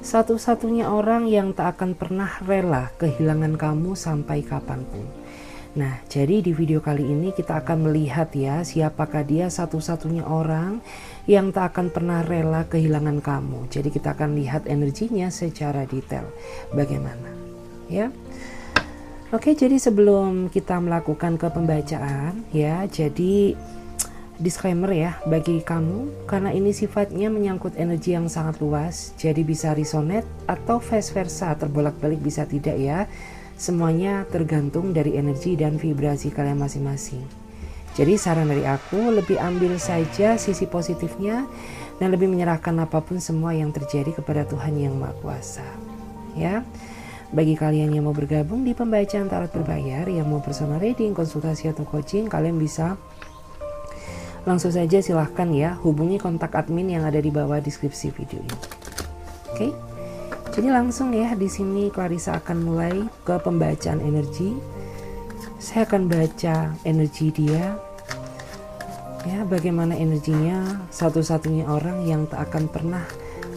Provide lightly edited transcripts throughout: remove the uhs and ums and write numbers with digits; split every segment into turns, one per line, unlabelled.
satu-satunya orang yang tak akan pernah rela kehilangan kamu sampai kapanpun. Nah, jadi di video kali ini kita akan melihat ya, siapakah dia satu-satunya orang yang tak akan pernah rela kehilangan kamu. Jadi kita akan lihat energinya secara detail. Bagaimana? Ya. Oke, jadi sebelum kita melakukan ke pembacaan ya, jadi disclaimer ya bagi kamu, karena ini sifatnya menyangkut energi yang sangat luas, jadi bisa resonate atau vice versa, terbolak-balik bisa tidak ya. Semuanya tergantung dari energi dan vibrasi kalian masing-masing. Jadi saran dari aku, lebih ambil saja sisi positifnya dan lebih menyerahkan apapun semua yang terjadi kepada Tuhan Yang Maha Kuasa. Ya. Bagi kalian yang mau bergabung di pembacaan tarot berbayar, yang mau personal reading, konsultasi atau coaching, kalian bisa langsung saja silahkan ya hubungi kontak admin yang ada di bawah deskripsi video ini. Oke, jadi langsung ya di sini Clarissa akan mulai ke pembacaan energi. Saya akan baca energi dia, ya bagaimana energinya satu-satunya orang yang tak akan pernah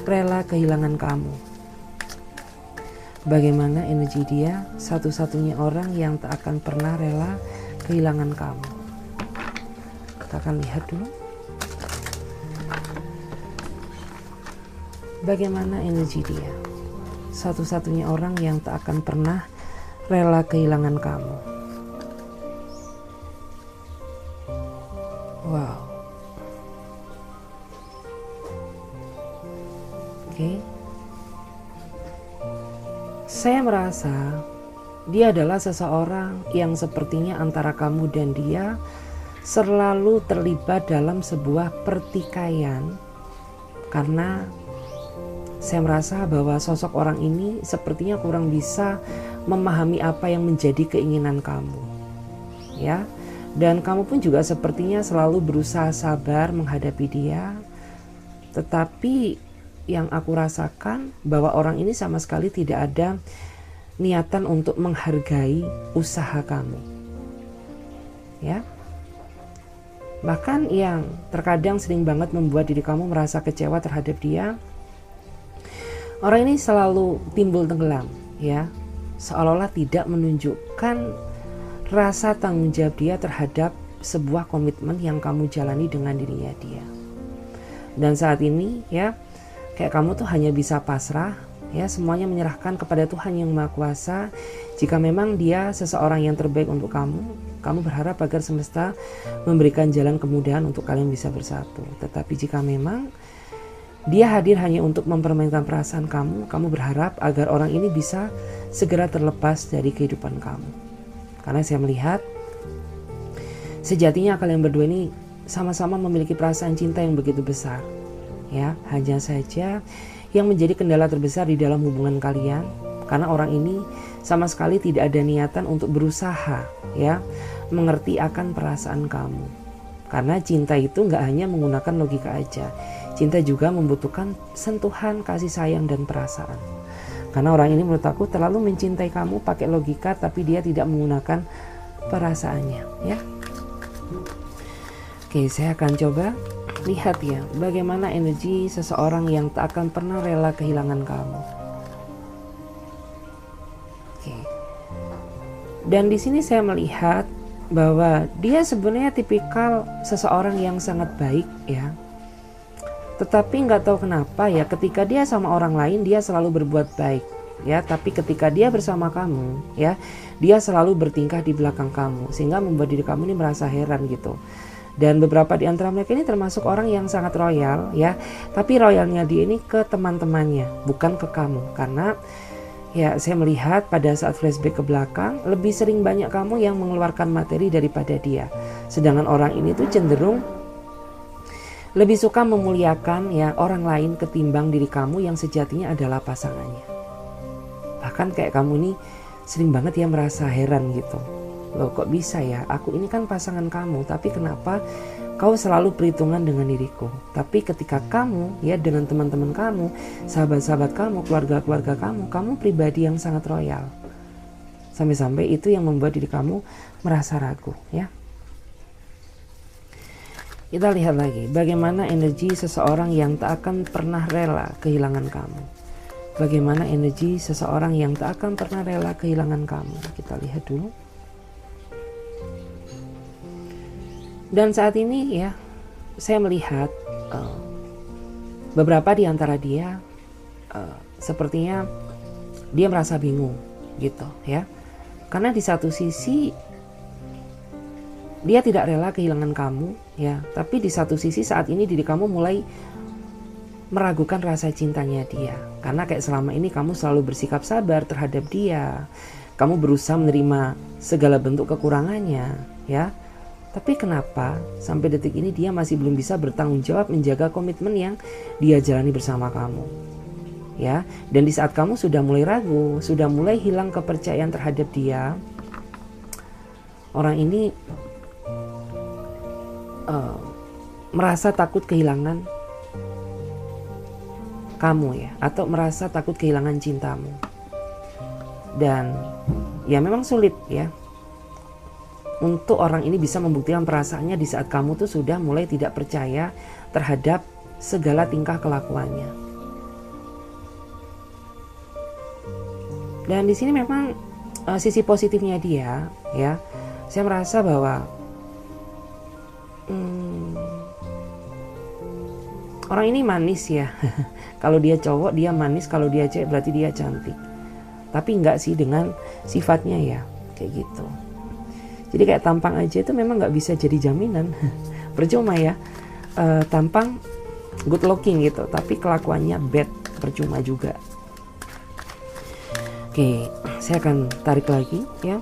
rela kehilangan kamu. Bagaimana energi dia satu-satunya orang yang tak akan pernah rela kehilangan kamu. Kita akan lihat dulu bagaimana energi dia satu-satunya orang yang tak akan pernah rela kehilangan kamu. Wow. Oke. Saya merasa dia adalah seseorang yang sepertinya antara kamu dan dia selalu terlibat dalam sebuah pertikaian, karena saya merasa bahwa sosok orang ini sepertinya kurang bisa memahami apa yang menjadi keinginan kamu ya, dan kamu pun juga sepertinya selalu berusaha sabar menghadapi dia, tetapi yang aku rasakan bahwa orang ini sama sekali tidak ada niatan untuk menghargai usaha kamu ya. Bahkan yang terkadang sering banget membuat diri kamu merasa kecewa terhadap dia, orang ini selalu timbul tenggelam ya, seolah-olah tidak menunjukkan rasa tanggung jawab dia terhadap sebuah komitmen yang kamu jalani dengan dirinya dia. Dan saat ini ya, kayak kamu tuh hanya bisa pasrah ya, semuanya menyerahkan kepada Tuhan Yang Maha Kuasa. Jika memang dia seseorang yang terbaik untuk kamu, kamu berharap agar semesta memberikan jalan kemudahan untuk kalian bisa bersatu. Tetapi jika memang dia hadir hanya untuk mempermainkan perasaan kamu, kamu berharap agar orang ini bisa segera terlepas dari kehidupan kamu. Karena saya melihat sejatinya kalian berdua ini sama-sama memiliki perasaan cinta yang begitu besar. Ya, hanya saja yang menjadi kendala terbesar di dalam hubungan kalian, karena orang ini sama sekali tidak ada niatan untuk berusaha ya mengerti akan perasaan kamu. Karena cinta itu nggak hanya menggunakan logika aja, cinta juga membutuhkan sentuhan kasih sayang dan perasaan. Karena orang ini menurut aku terlalu mencintai kamu pakai logika, tapi dia tidak menggunakan perasaannya ya. Oke, saya akan coba lihat ya bagaimana energi seseorang yang tak akan pernah rela kehilangan kamu. Oke. Dan di sini saya melihat bahwa dia sebenarnya tipikal seseorang yang sangat baik ya. Tetapi nggak tahu kenapa ya, ketika dia sama orang lain dia selalu berbuat baik ya, tapi ketika dia bersama kamu ya, dia selalu bertingkah di belakang kamu, sehingga membuat diri kamu ini merasa heran gitu. Dan beberapa di antara mereka ini termasuk orang yang sangat royal ya, tapi royalnya dia ini ke teman-temannya, bukan ke kamu. Karena ya saya melihat pada saat flashback ke belakang, lebih sering banyak kamu yang mengeluarkan materi daripada dia. Sedangkan orang ini tuh cenderung lebih suka memuliakan ya orang lain ketimbang diri kamu yang sejatinya adalah pasangannya. Bahkan kayak kamu ini sering banget ya merasa heran gitu. Loh kok bisa ya, aku ini kan pasangan kamu, tapi kenapa kau selalu perhitungan dengan diriku? Tapi ketika kamu ya dengan teman-teman kamu, sahabat-sahabat kamu, keluarga-keluarga kamu, kamu pribadi yang sangat royal. Sampai-sampai itu yang membuat diri kamu merasa ragu ya. Kita lihat lagi bagaimana energi seseorang yang tak akan pernah rela kehilangan kamu. Bagaimana energi seseorang yang tak akan pernah rela kehilangan kamu? Kita lihat dulu. Dan saat ini ya, saya melihat beberapa di antara dia sepertinya dia merasa bingung gitu ya. Karena di satu sisi dia tidak rela kehilangan kamu ya, tapi di satu sisi saat ini diri kamu mulai meragukan rasa cintanya dia. Karena kayak selama ini kamu selalu bersikap sabar terhadap dia. Kamu berusaha menerima segala bentuk kekurangannya, ya. Tapi kenapa sampai detik ini dia masih belum bisa bertanggung jawab menjaga komitmen yang dia jalani bersama kamu? Ya, dan di saat kamu sudah mulai ragu, sudah mulai hilang kepercayaan terhadap dia, orang ini merasa takut kehilangan kamu ya, atau merasa takut kehilangan cintamu. Dan ya memang sulit ya untuk orang ini bisa membuktikan perasaannya di saat kamu tuh sudah mulai tidak percaya terhadap segala tingkah kelakuannya. Dan di sini memang sisi positifnya dia ya, saya merasa bahwa orang ini manis ya. Kalau dia cowok dia manis, kalau dia cewek berarti dia cantik. Tapi enggak sih dengan sifatnya ya, kayak gitu. Jadi kayak tampang aja itu memang nggak bisa jadi jaminan. Percuma ya, tampang good looking gitu, tapi kelakuannya bad, percuma juga. Oke, saya akan tarik lagi ya.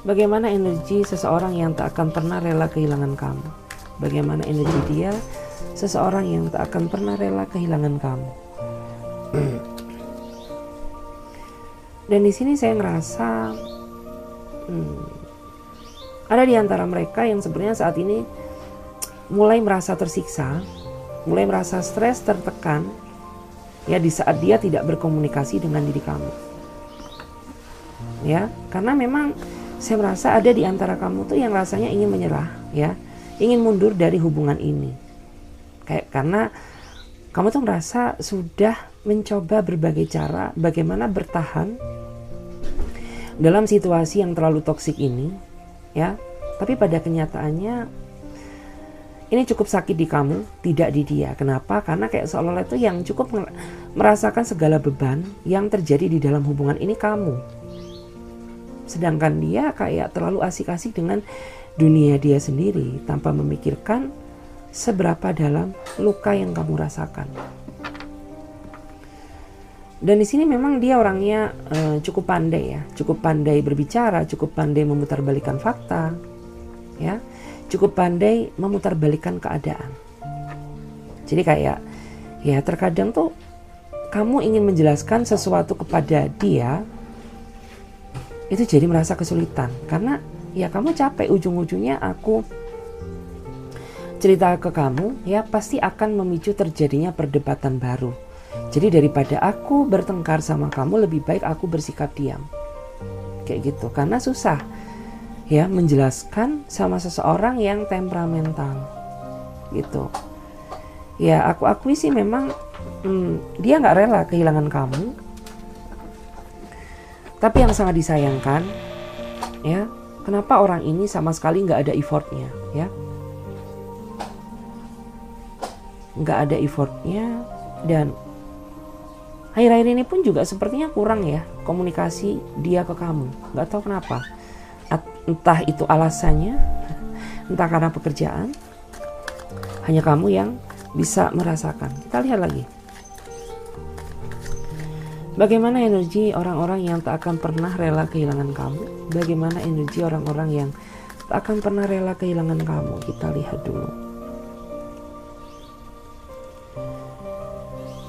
Bagaimana energi seseorang yang tak akan pernah rela kehilangan kamu? Bagaimana energi dia, seseorang yang tak akan pernah rela kehilangan kamu? Dan di sini saya ngerasa ada di antara mereka yang sebenarnya saat ini mulai merasa tersiksa, mulai merasa stres, tertekan, ya di saat dia tidak berkomunikasi dengan diri kamu. Ya, karena memang saya merasa ada di antara kamu tuh yang rasanya ingin menyerah, ya, ingin mundur dari hubungan ini. Karena kamu tuh merasa sudah mencoba berbagai cara bagaimana bertahan dalam situasi yang terlalu toksik ini, ya. Tapi pada kenyataannya ini cukup sakit di kamu, tidak di dia. Kenapa? Karena kayak seolah-olah itu yang cukup merasakan segala beban yang terjadi di dalam hubungan ini kamu. Sedangkan dia kayak terlalu asik-asik dengan dunia dia sendiri tanpa memikirkan seberapa dalam luka yang kamu rasakan. Dan di sini memang dia orangnya cukup pandai ya, cukup pandai berbicara, cukup pandai memutarbalikkan fakta, ya, cukup pandai memutarbalikkan keadaan. Jadi kayak ya terkadang tuh kamu ingin menjelaskan sesuatu kepada dia, itu jadi merasa kesulitan karena ya kamu capek, ujung-ujungnya aku cerita ke kamu ya pasti akan memicu terjadinya perdebatan baru. Jadi daripada aku bertengkar sama kamu, lebih baik aku bersikap diam. Kayak gitu, karena susah ya menjelaskan sama seseorang yang temperamental gitu. Ya aku akui sih memang dia gak rela kehilangan kamu. Tapi yang sangat disayangkan ya, kenapa orang ini sama sekali gak ada effortnya ya. Gak ada effortnya. Dan akhir-akhir ini pun juga sepertinya kurang ya komunikasi dia ke kamu. Gak tahu kenapa. Entah itu alasannya, entah karena pekerjaan. Hanya kamu yang bisa merasakan. Kita lihat lagi. Bagaimana energi orang-orang yang tak akan pernah rela kehilangan kamu? Bagaimana energi orang-orang yang tak akan pernah rela kehilangan kamu? Kita lihat dulu.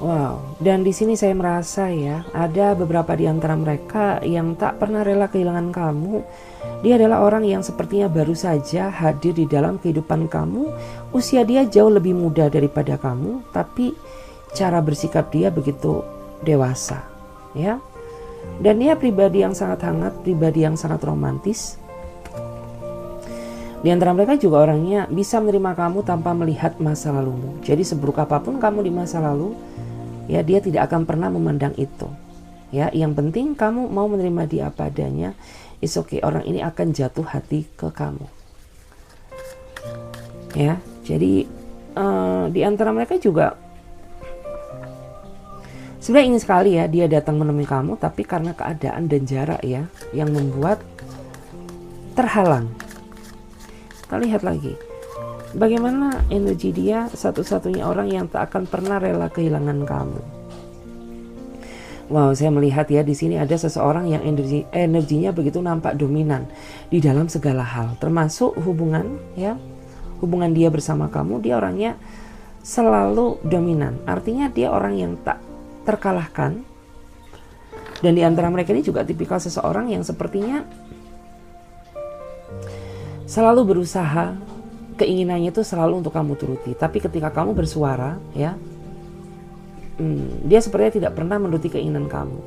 Wow, dan di sini saya merasa ya, ada beberapa di antara mereka yang tak pernah rela kehilangan kamu. Dia adalah orang yang sepertinya baru saja hadir di dalam kehidupan kamu. Usia dia jauh lebih muda daripada kamu, tapi cara bersikap dia begitu dewasa, ya. Dan dia pribadi yang sangat hangat, pribadi yang sangat romantis. Di antara mereka juga orangnya bisa menerima kamu tanpa melihat masa lalumu. Jadi seburuk apapun kamu di masa lalu, ya dia tidak akan pernah memandang itu. Ya, yang penting kamu mau menerima dia apa adanya. It's okay, orang ini akan jatuh hati ke kamu. Ya, jadi di antara mereka juga sebenarnya ingin sekali ya dia datang menemui kamu, tapi karena keadaan dan jarak ya yang membuat terhalang. Kita lihat lagi bagaimana energi dia, satu-satunya orang yang tak akan pernah rela kehilangan kamu. Wow, saya melihat ya di sini ada seseorang yang energinya begitu nampak dominan di dalam segala hal, termasuk hubungan ya. Hubungan dia bersama kamu, dia orangnya selalu dominan. Artinya dia orang yang tak terkalahkan. Dan di antara mereka ini juga tipikal seseorang yang sepertinya selalu berusaha, keinginannya itu selalu untuk kamu turuti. Tapi ketika kamu bersuara ya, dia sepertinya tidak pernah menuruti keinginan kamu.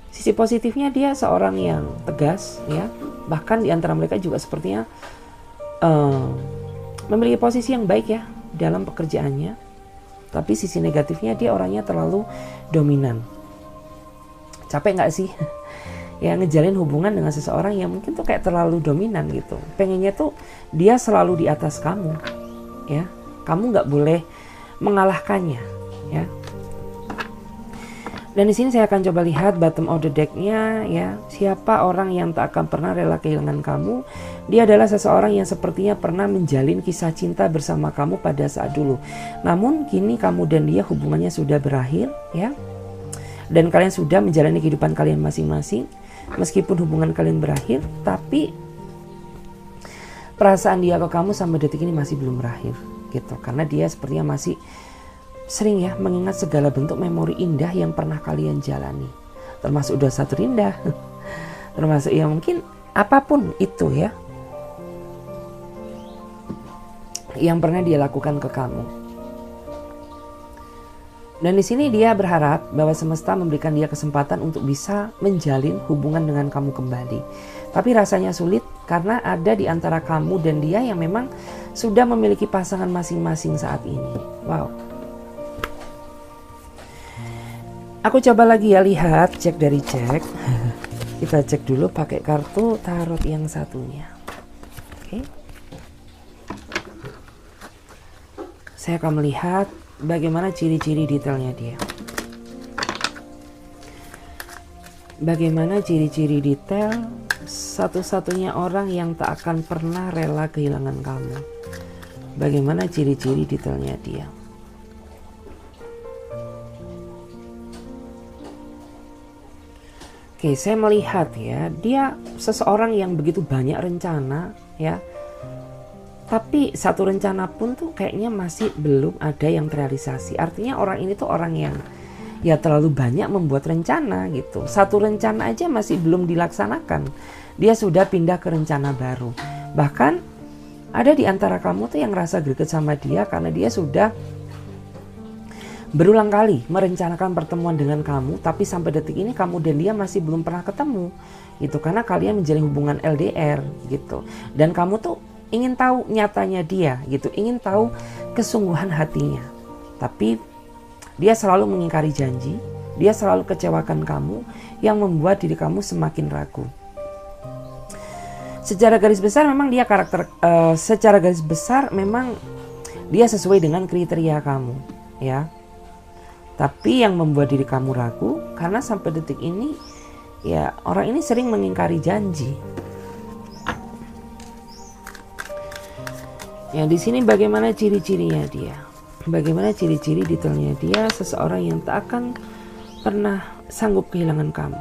Sisi positifnya dia seorang yang tegas ya. Bahkan di antara mereka juga sepertinya memiliki posisi yang baik ya dalam pekerjaannya. Tapi sisi negatifnya dia orangnya terlalu dominan. Capek gak sih? Ya ngejalin hubungan dengan seseorang yang mungkin tuh kayak terlalu dominan gitu. Pengennya tuh dia selalu di atas kamu. Ya, kamu gak boleh mengalahkannya ya. Dan di sini saya akan coba lihat bottom of the deck-nya ya. Siapa orang yang tak akan pernah rela kehilangan kamu? Dia adalah seseorang yang sepertinya pernah menjalin kisah cinta bersama kamu pada saat dulu. Namun kini kamu dan dia hubungannya sudah berakhir ya. Dan kalian sudah menjalani kehidupan kalian masing-masing. Meskipun hubungan kalian berakhir, tapi perasaan dia ke kamu sampai detik ini masih belum berakhir gitu. Karena dia sepertinya masih sering ya mengingat segala bentuk memori indah yang pernah kalian jalani, termasuk dosa terindah, termasuk ya mungkin apapun itu ya yang pernah dia lakukan ke kamu. Dan di sini dia berharap bahwa semesta memberikan dia kesempatan untuk bisa menjalin hubungan dengan kamu kembali. Tapi rasanya sulit karena ada di antara kamu dan dia yang memang sudah memiliki pasangan masing-masing saat ini. Wow. Aku coba lagi ya lihat, cek dari cek. Kita cek dulu pakai kartu tarot yang satunya. Oke. Saya akan melihat bagaimana ciri-ciri detailnya dia. Bagaimana ciri-ciri detail satu-satunya orang yang tak akan pernah rela kehilangan kamu. Bagaimana ciri-ciri detailnya dia. Oke, saya melihat ya, dia seseorang yang begitu banyak rencana ya. Tapi satu rencana pun tuh kayaknya masih belum ada yang terrealisasi. Artinya orang ini tuh orang yang ya terlalu banyak membuat rencana gitu. Satu rencana aja masih belum dilaksanakan. Dia sudah pindah ke rencana baru. Bahkan ada di antara kamu tuh yang rasa greget sama dia karena dia sudah berulang kali merencanakan pertemuan dengan kamu, tapi sampai detik ini kamu dan dia masih belum pernah ketemu gitu, karena kalian menjalin hubungan LDR gitu. Dan kamu tuh ingin tahu nyatanya dia gitu, ingin tahu kesungguhan hatinya, tapi dia selalu mengingkari janji, dia selalu kecewakan kamu, yang membuat diri kamu semakin ragu. Secara garis besar memang dia secara garis besar memang dia sesuai dengan kriteria kamu ya. Tapi yang membuat diri kamu ragu karena sampai detik ini ya orang ini sering mengingkari janji. Ya di sini bagaimana ciri-cirinya dia? Bagaimana ciri-ciri detailnya dia seseorang yang tak akan pernah sanggup kehilangan kamu.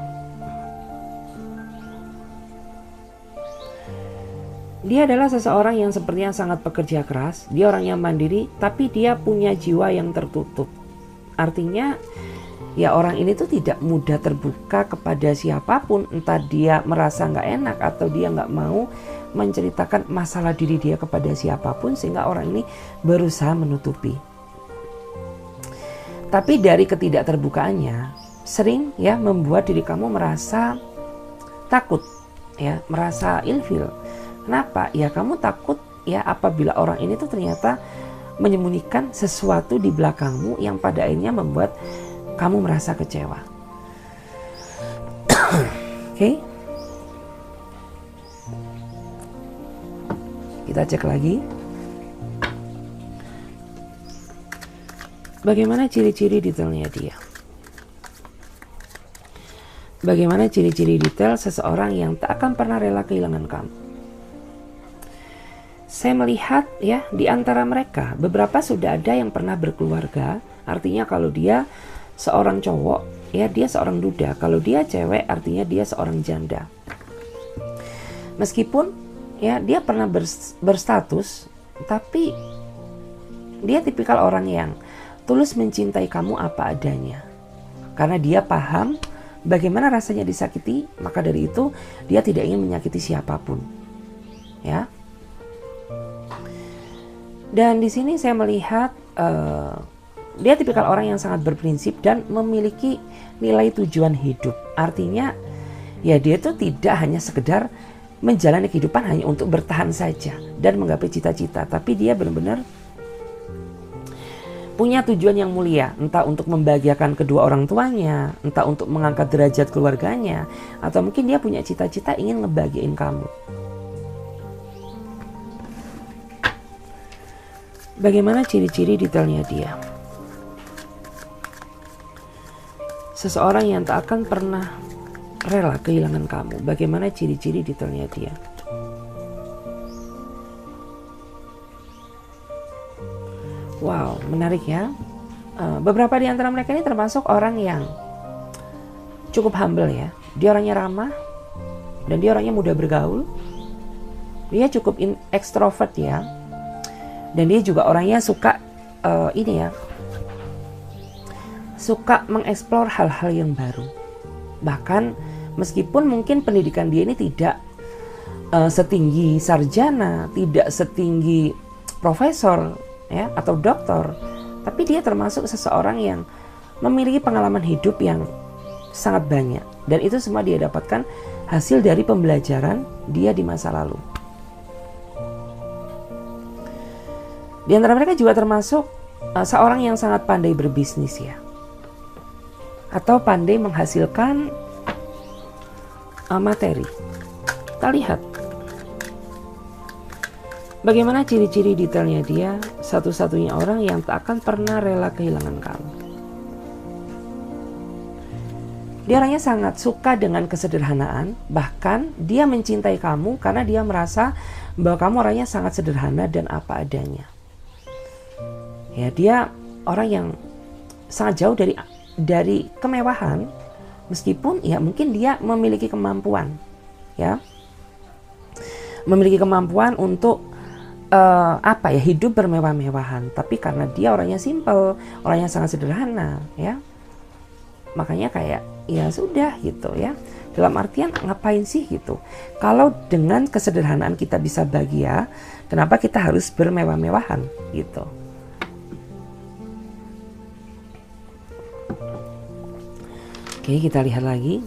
Dia adalah seseorang yang sepertinya sangat pekerja keras. Dia orang yang mandiri, tapi dia punya jiwa yang tertutup. Artinya ya orang ini tuh tidak mudah terbuka kepada siapapun. Entah dia merasa gak enak atau dia gak mau menceritakan masalah diri dia kepada siapapun, sehingga orang ini berusaha menutupi. Tapi dari ketidakterbukaannya sering ya membuat diri kamu merasa takut ya, merasa ilfil. Kenapa? Ya kamu takut ya apabila orang ini tuh ternyata menyembunyikan sesuatu di belakangmu yang pada akhirnya membuat kamu merasa kecewa. Oke? Kita cek lagi. Bagaimana ciri-ciri detailnya dia? Bagaimana ciri-ciri detail seseorang yang tak akan pernah rela kehilangan kamu? Saya melihat ya, di antara mereka beberapa sudah ada yang pernah berkeluarga. Artinya kalau dia seorang cowok, ya dia seorang duda. Kalau dia cewek, artinya dia seorang janda. Meskipun ya dia pernah berstatus, tapi dia tipikal orang yang tulus mencintai kamu apa adanya. Karena dia paham bagaimana rasanya disakiti, maka dari itu dia tidak ingin menyakiti siapapun. Ya. Dan di sini saya melihat dia tipikal orang yang sangat berprinsip dan memiliki nilai tujuan hidup. Artinya ya dia itu tidak hanya sekedar menjalani kehidupan hanya untuk bertahan saja dan menggapai cita-cita, tapi dia benar-benar punya tujuan yang mulia, entah untuk membahagiakan kedua orang tuanya, entah untuk mengangkat derajat keluarganya, atau mungkin dia punya cita-cita ingin ngebahagiain kamu. Bagaimana ciri-ciri detailnya dia? Seseorang yang tak akan pernah rela kehilangan kamu. Bagaimana ciri-ciri detailnya dia? Wow, menarik ya. Beberapa di antara mereka ini termasuk orang yang cukup humble ya. Dia orangnya ramah dan dia orangnya mudah bergaul. Dia cukup ekstrovert ya. Dan dia juga orangnya suka suka mengeksplor hal-hal yang baru. Bahkan meskipun mungkin pendidikan dia ini tidak setinggi sarjana, tidak setinggi profesor ya atau doktor, tapi dia termasuk seseorang yang memiliki pengalaman hidup yang sangat banyak, dan itu semua dia dapatkan hasil dari pembelajaran dia di masa lalu. Di antara mereka juga termasuk seorang yang sangat pandai berbisnis ya, atau pandai menghasilkan materi. Kita lihat bagaimana ciri-ciri detailnya dia, satu-satunya orang yang tak akan pernah rela kehilangan kamu. Dia orangnya sangat suka dengan kesederhanaan, bahkan dia mencintai kamu karena dia merasa bahwa kamu orangnya sangat sederhana dan apa adanya. Ya, dia orang yang sangat jauh dari kemewahan, meskipun ya mungkin dia memiliki kemampuan ya. Memiliki kemampuan untuk hidup bermewah-mewahan, tapi karena dia orangnya simple, orangnya sangat sederhana ya. Makanya kayak ya sudah gitu ya. Dalam artian ngapain sih gitu. Kalau dengan kesederhanaan kita bisa bahagia, kenapa kita harus bermewah-mewahan gitu. Oke, kita lihat lagi.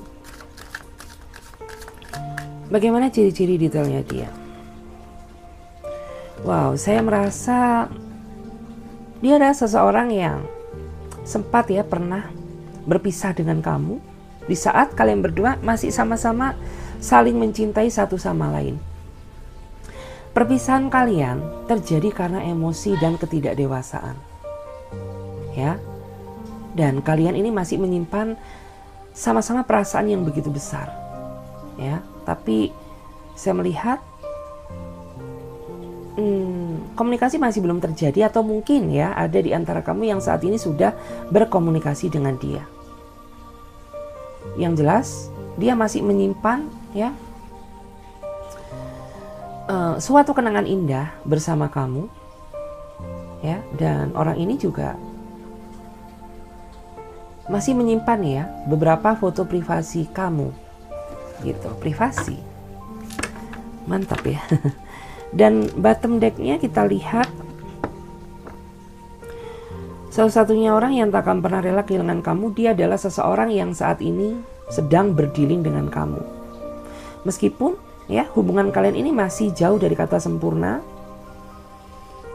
Bagaimana ciri-ciri detailnya dia? Wow, saya merasa dia adalah seseorang yang sempat ya pernah berpisah dengan kamu di saat kalian berdua masih sama-sama saling mencintai satu sama lain. Perpisahan kalian terjadi karena emosi dan ketidakdewasaan. Ya. Dan kalian ini masih menyimpan sama-sama perasaan yang begitu besar. Ya, tapi saya melihat komunikasi masih belum terjadi, atau mungkin ya ada di antara kamu yang saat ini sudah berkomunikasi dengan dia. Yang jelas dia masih menyimpan ya suatu kenangan indah bersama kamu ya, dan orang ini juga masih menyimpan ya beberapa foto privasi kamu gitu. Privasi mantap ya. Dan bottom decknya kita lihat salah satunya orang yang tak akan pernah rela kehilangan kamu. Dia adalah seseorang yang saat ini sedang berdealing dengan kamu. Meskipun ya hubungan kalian ini masih jauh dari kata sempurna,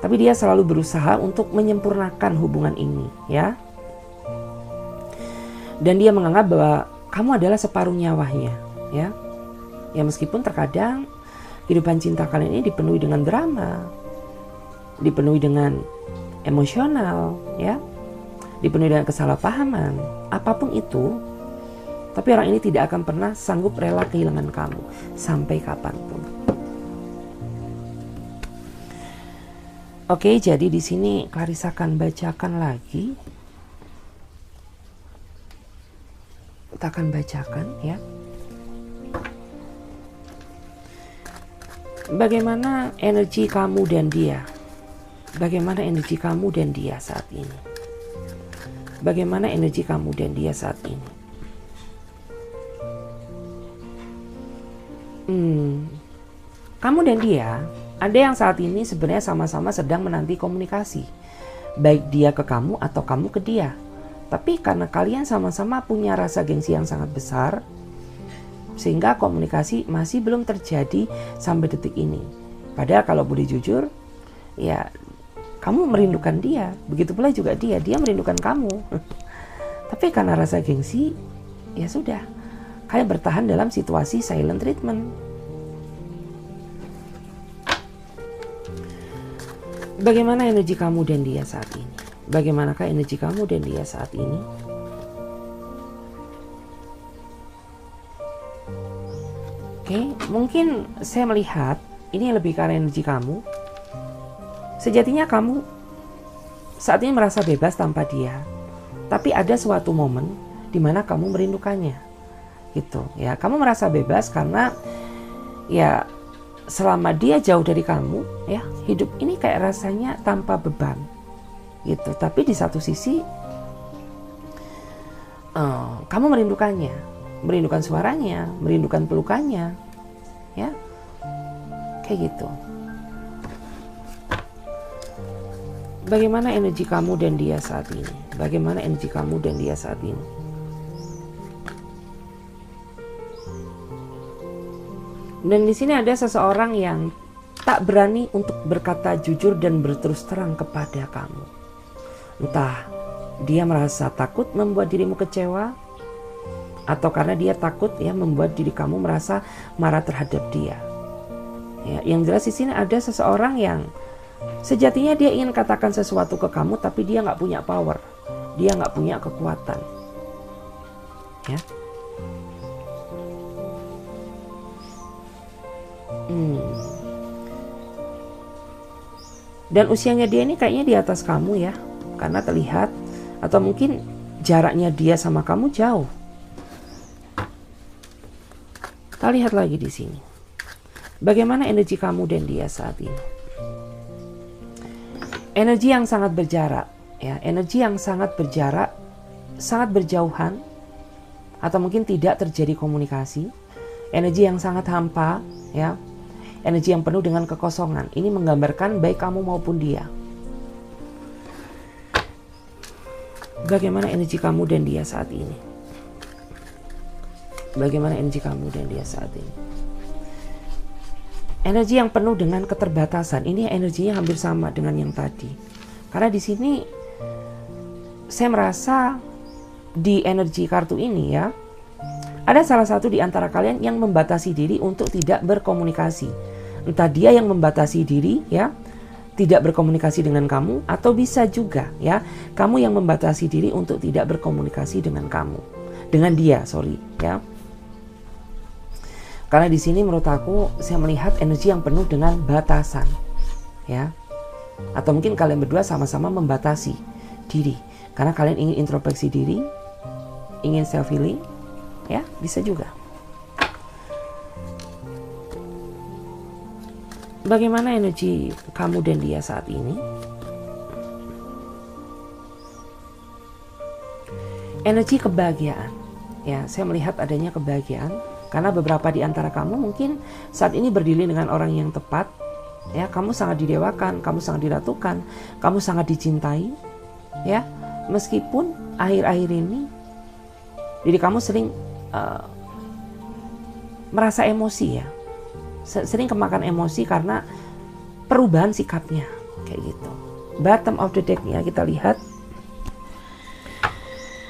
Tapi dia selalu berusaha untuk menyempurnakan hubungan ini, ya. Dan dia menganggap bahwa kamu adalah separuh nyawanya, ya. Ya meskipun terkadang kehidupan cinta kalian ini dipenuhi dengan drama, dipenuhi dengan emosional, ya, dipenuhi dengan kesalahpahaman, apapun itu. Tapi orang ini tidak akan pernah sanggup rela kehilangan kamu sampai kapanpun. Oke, jadi di sini Clarissa akan bacakan lagi. Kita akan bacakan, ya. Bagaimana energi kamu dan dia? Bagaimana energi kamu dan dia saat ini? Bagaimana energi kamu dan dia saat ini? Kamu dan dia, ada yang saat ini sebenarnya sama-sama sedang menanti komunikasi. Baik dia ke kamu atau kamu ke dia. Tapi karena kalian sama-sama punya rasa gengsi yang sangat besar, sehingga komunikasi masih belum terjadi sampai detik ini. Padahal kalau boleh jujur, ya kamu merindukan dia. Begitu pula juga dia merindukan kamu. Tapi karena rasa gengsi, ya sudah, kalian bertahan dalam situasi silent treatment. Bagaimana energi kamu dan dia saat ini? Bagaimanakah energi kamu dan dia saat ini? Oke, mungkin saya melihat ini lebih karena energi kamu. Sejatinya kamu saat ini merasa bebas tanpa dia, tapi ada suatu momen di mana kamu merindukannya, gitu ya. Kamu merasa bebas karena ya selama dia jauh dari kamu, ya hidup ini kayak rasanya tanpa beban, gitu. Tapi di satu sisi kamu merindukannya. Merindukan suaranya, merindukan pelukannya, ya, kayak gitu. Bagaimana energi kamu dan dia saat ini? Bagaimana energi kamu dan dia saat ini? Dan di sini ada seseorang yang tak berani untuk berkata jujur dan berterus terang kepada kamu. Entah dia merasa takut membuat dirimu kecewa, atau karena dia takut ya membuat diri kamu merasa marah terhadap dia. Ya, yang jelas di sini ada seseorang yang sejatinya dia ingin katakan sesuatu ke kamu, tapi dia nggak punya power, dia nggak punya kekuatan. Ya. Dan usianya dia ini kayaknya di atas kamu ya, karena terlihat atau mungkin jaraknya dia sama kamu jauh. Kita lihat lagi di sini. Bagaimana energi kamu dan dia saat ini? Energi yang sangat berjarak, ya, energi yang sangat berjarak, sangat berjauhan, atau mungkin tidak terjadi komunikasi. Energi yang sangat hampa, ya. Energi yang penuh dengan kekosongan. Ini menggambarkan baik kamu maupun dia. Bagaimana energi kamu dan dia saat ini? Bagaimana energi kamu dan dia saat ini? Energi yang penuh dengan keterbatasan. Ini energinya hampir sama dengan yang tadi. Karena di sini saya merasa di energi kartu ini ya, ada salah satu di antara kalian yang membatasi diri untuk tidak berkomunikasi. Entah dia yang membatasi diri ya, tidak berkomunikasi dengan kamu, atau bisa juga ya, kamu yang membatasi diri untuk tidak berkomunikasi dengan kamu. Dengan dia, sorry ya. Karena di sini menurut aku saya melihat energi yang penuh dengan batasan, ya. Atau mungkin kalian berdua sama-sama membatasi diri, karena kalian ingin introspeksi diri, ingin self healing, ya, bisa juga. Bagaimana energi kamu dan dia saat ini? Energi kebahagiaan, ya, saya melihat adanya kebahagiaan. Karena beberapa di antara kamu mungkin saat ini berdiri dengan orang yang tepat, ya, kamu sangat didewakan, kamu sangat diratukan, kamu sangat dicintai, ya, meskipun akhir-akhir ini diri kamu sering merasa emosi ya, sering kemakan emosi karena perubahan sikapnya, kayak gitu. Bottom of the deck-nya kita lihat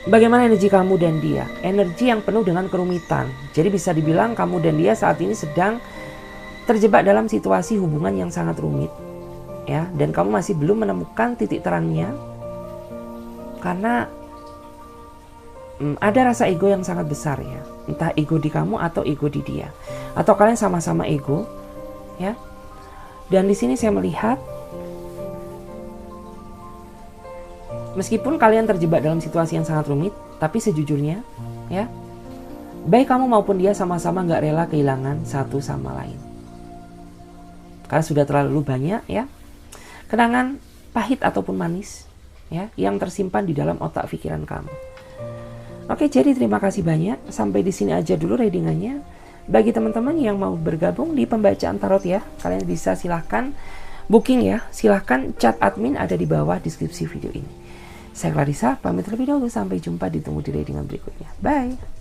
bagaimana energi kamu dan dia. Energi yang penuh dengan kerumitan. Jadi bisa dibilang kamu dan dia saat ini sedang terjebak dalam situasi hubungan yang sangat rumit, ya, dan kamu masih belum menemukan titik terangnya karena ada rasa ego yang sangat besar, ya, entah ego di kamu atau ego di dia, atau kalian sama-sama ego, ya. Dan di sini saya melihat meskipun kalian terjebak dalam situasi yang sangat rumit, tapi sejujurnya, ya, baik kamu maupun dia sama-sama nggak rela kehilangan satu sama lain. Karena sudah terlalu banyak, ya, kenangan pahit ataupun manis, ya, yang tersimpan di dalam otak pikiran kamu. Oke, jadi terima kasih banyak. Sampai di sini aja dulu readingannya. Bagi teman-teman yang mau bergabung di pembacaan tarot, ya, kalian bisa silahkan booking, ya. Silahkan chat admin ada di bawah deskripsi video ini. Saya Clarissa, pamit terlebih dahulu. Sampai jumpa, ditunggu di readingan berikutnya. Bye.